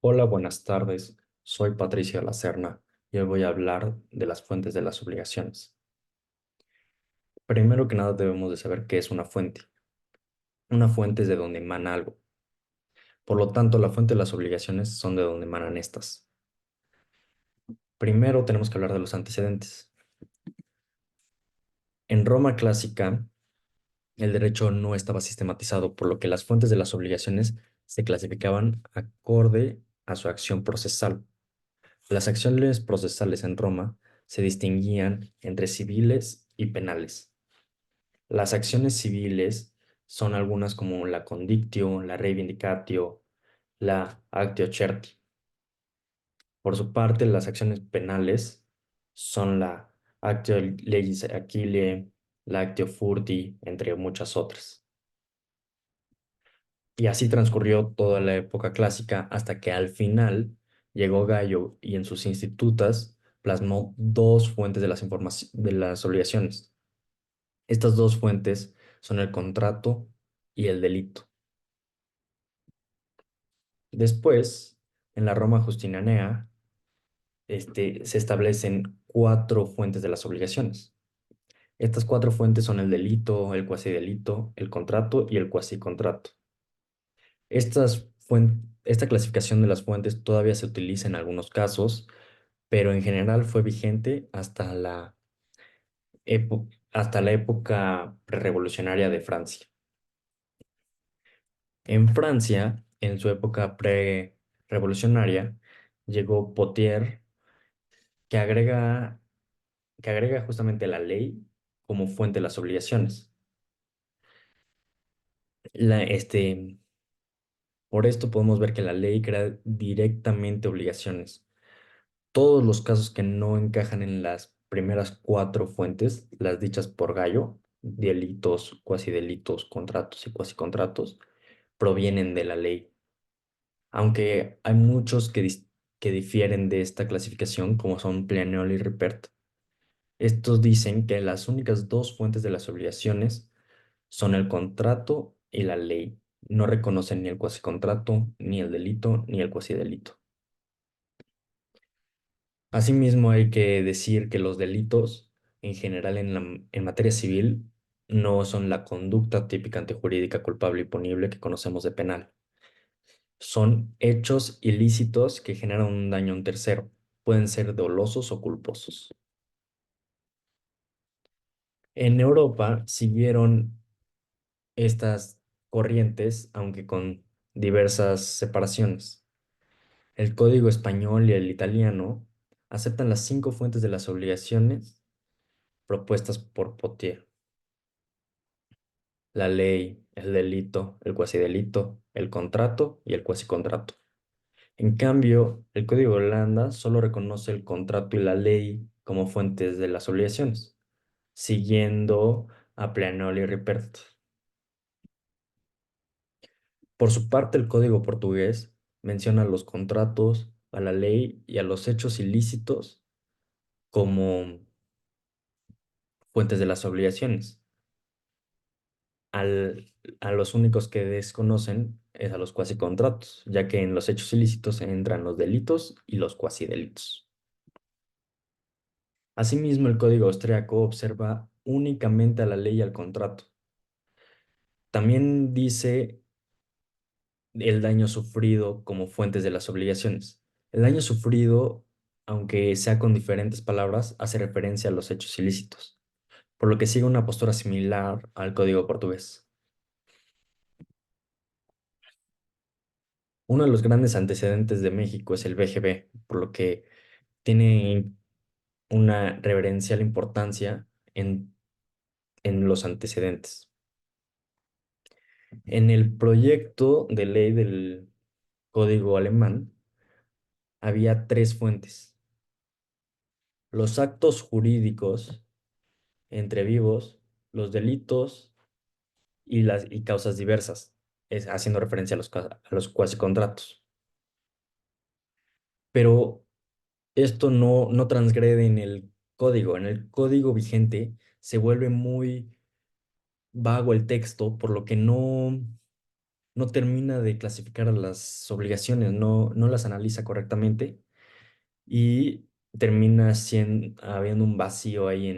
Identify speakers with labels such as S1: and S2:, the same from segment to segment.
S1: Hola, buenas tardes. Soy Patricio Lacerna y hoy voy a hablar de las fuentes de las obligaciones. Primero que nada debemos de saber qué es una fuente. Una fuente es de donde emana algo. Por lo tanto, la fuente de las obligaciones son de donde emanan estas. Primero tenemos que hablar de los antecedentes. En Roma clásica, el derecho no estaba sistematizado, por lo que las fuentes de las obligaciones se clasificaban acorde a su acción procesal. Las acciones procesales en Roma se distinguían entre civiles y penales. Las acciones civiles son algunas como la condictio, la reivindicatio, la actio certi. Por su parte, las acciones penales son la actio legis Achille, la actio furti, entre muchas otras. Y así transcurrió toda la época clásica hasta que al final llegó Gallo y en sus institutas plasmó dos fuentes de de las obligaciones. Estas dos fuentes son el contrato y el delito. Después, en la Roma Justinianea, se establecen cuatro fuentes de las obligaciones. Estas cuatro fuentes son el delito, el cuasidelito, el contrato y el cuasicontrato. Esta clasificación de las fuentes todavía se utiliza en algunos casos, pero en general fue vigente hasta la época prerevolucionaria de Francia. En Francia, en su época pre-revolucionaria, llegó Potier, que agrega, que agrega justamente la ley como fuente de las obligaciones. La, este, por esto podemos ver que la ley crea directamente obligaciones. Todos los casos que no encajan en las primeras cuatro fuentes, las dichas por Gallo, delitos, cuasidelitos, contratos y cuasicontratos, provienen de la ley. Aunque hay muchos que difieren de esta clasificación, como son Planiol y Ripert. Estos dicen que las únicas dos fuentes de las obligaciones son el contrato y la ley. No reconocen ni el cuasicontrato, ni el delito, ni el cuasidelito. Asimismo, hay que decir que los delitos, en general en materia civil, no son la conducta típica antijurídica culpable y punible que conocemos de penal. Son hechos ilícitos que generan un daño a un tercero. Pueden ser dolosos o culposos. En Europa siguieron estas corrientes, aunque con diversas separaciones. El Código Español y el italiano aceptan las cinco fuentes de las obligaciones propuestas por Potier: la ley, el delito, el cuasidelito, el contrato y el cuasicontrato. En cambio, el Código de Holanda solo reconoce el contrato y la ley como fuentes de las obligaciones, siguiendo a Planoly y Ripert. Por su parte, el Código portugués menciona los contratos, a la ley y a los hechos ilícitos como fuentes de las obligaciones. A los únicos que desconocen es a los cuasicontratos, ya que en los hechos ilícitos entran los delitos y los cuasidelitos. Asimismo, el Código Austriaco observa únicamente a la ley y al contrato. También dice el daño sufrido como fuentes de las obligaciones. El daño sufrido, aunque sea con diferentes palabras, hace referencia a los hechos ilícitos, por lo que sigue una postura similar al Código portugués. Uno de los grandes antecedentes de México es el BGB, por lo que tiene una reverencial importancia en los antecedentes. En el proyecto de ley del Código alemán había tres fuentes: los actos jurídicos entre vivos, los delitos y causas diversas, haciendo referencia a a los cuasicontratos. Pero esto no transgrede en el código. En el código vigente se vuelve muy vago el texto, por lo que no termina de clasificar a las obligaciones, no las analiza correctamente y termina habiendo un vacío ahí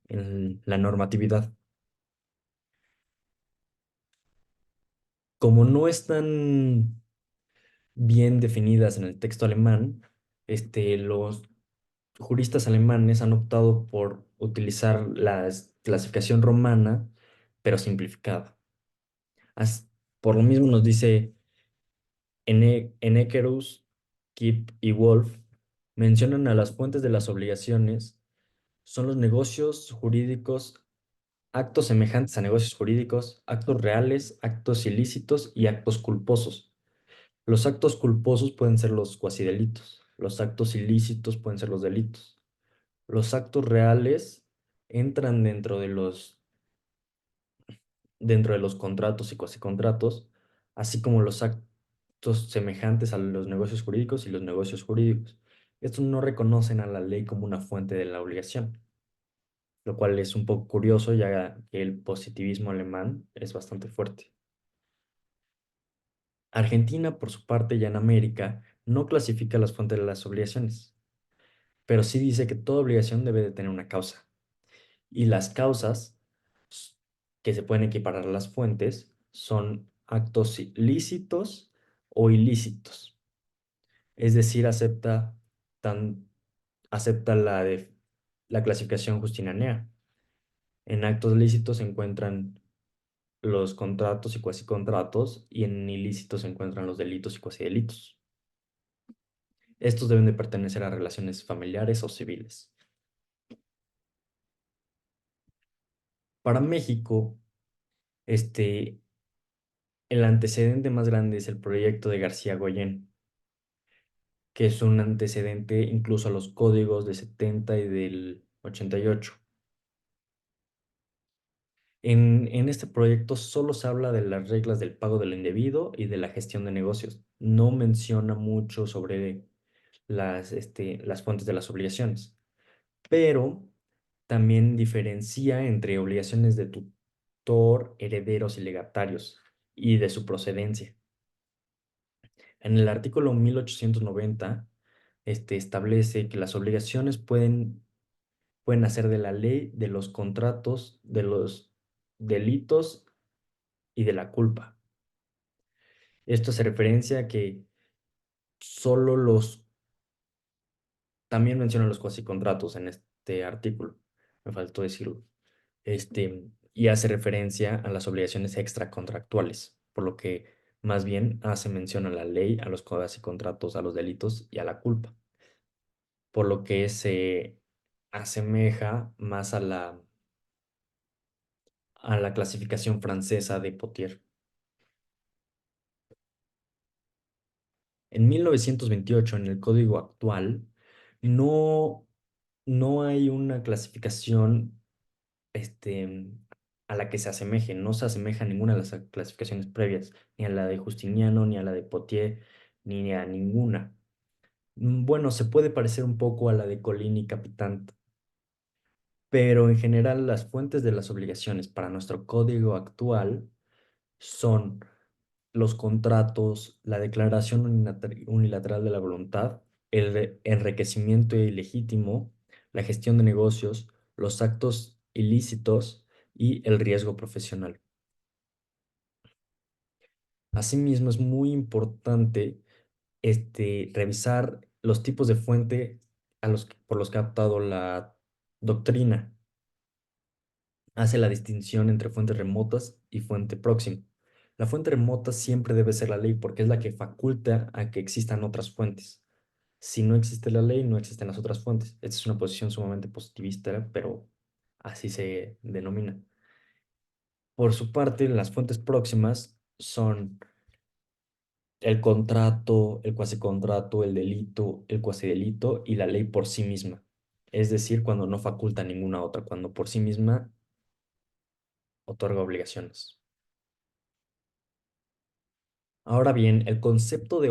S1: en la normatividad. Como no están bien definidas en el texto alemán, los juristas alemanes han optado por utilizar la clasificación romana, pero simplificada. As- por lo mismo nos dice Ennekerus, Kipp y Wolf mencionan a las fuentes de las obligaciones, son los negocios jurídicos, actos semejantes a negocios jurídicos, actos reales, actos ilícitos y actos culposos. Los actos culposos pueden ser los cuasidelitos, los actos ilícitos pueden ser los delitos. Los actos reales entran dentro de los contratos y cuasicontratos, así como los actos semejantes a los negocios jurídicos y los negocios jurídicos. Estos no reconocen a la ley como una fuente de la obligación, lo cual es un poco curioso ya que el positivismo alemán es bastante fuerte. Argentina, por su parte, ya en América, no clasifica las fuentes de las obligaciones, pero sí dice que toda obligación debe de tener una causa. Y las causas s- que se pueden equiparar a las fuentes son actos lícitos o ilícitos. Es decir, tan, acepta la clasificación justinianea. En actos lícitos se encuentran los contratos y cuasicontratos y en ilícitos se encuentran los delitos y cuasidelitos. Estos deben de pertenecer a relaciones familiares o civiles. Para México, este, el antecedente más grande es el proyecto de García Goyen, que es un antecedente incluso a los códigos de 70 y del 88. En este proyecto solo se habla de las reglas del pago de lo indebido y de la gestión de negocios. No menciona mucho sobre las fuentes de las obligaciones, pero también diferencia entre obligaciones de tutor, herederos y legatarios y de su procedencia. En el artículo 1890, establece que las obligaciones pueden nacer de la ley, de los contratos, de los delitos y de la culpa. Esto hace referencia a que solo también menciona los cuasicontratos en este artículo, me faltó decirlo, y hace referencia a las obligaciones extracontractuales, por lo que más bien hace mención a la ley, a los cuasicontratos, a los delitos y a la culpa, por lo que se asemeja más a la clasificación francesa de Potier. En 1928, en el código actual, no, no hay una clasificación este, a la que se asemeje, no se asemeja a ninguna de las clasificaciones previas, ni a la de Justiniano, ni a la de Potier, ni a ninguna. Bueno, se puede parecer un poco a la de Colín y Capitán, pero en general las fuentes de las obligaciones para nuestro código actual son los contratos, la declaración unilateral de la voluntad, el enriquecimiento ilegítimo, la gestión de negocios, los actos ilícitos y el riesgo profesional. Asimismo, es muy importante revisar los tipos de fuente por los que ha optado la doctrina. Hace la distinción entre fuentes remotas y fuente próxima. La fuente remota siempre debe ser la ley porque es la que faculta a que existan otras fuentes. Si no existe la ley, no existen las otras fuentes. Esta es una posición sumamente positivista, pero así se denomina. Por su parte, las fuentes próximas son el contrato, el cuasicontrato, el delito, el cuasidelito y la ley por sí misma. Es decir, cuando no faculta ninguna otra, cuando por sí misma otorga obligaciones. Ahora bien, el concepto de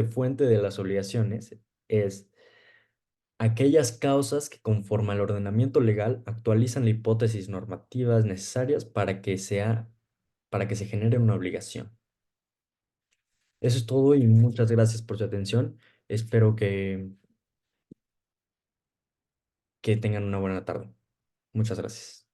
S1: fuente de las obligaciones es aquellas causas que conforme al ordenamiento legal actualizan la hipótesis normativas necesarias para que se genere una obligación. Eso es todo y muchas gracias por su atención. Espero que tengan una buena tarde. Muchas gracias.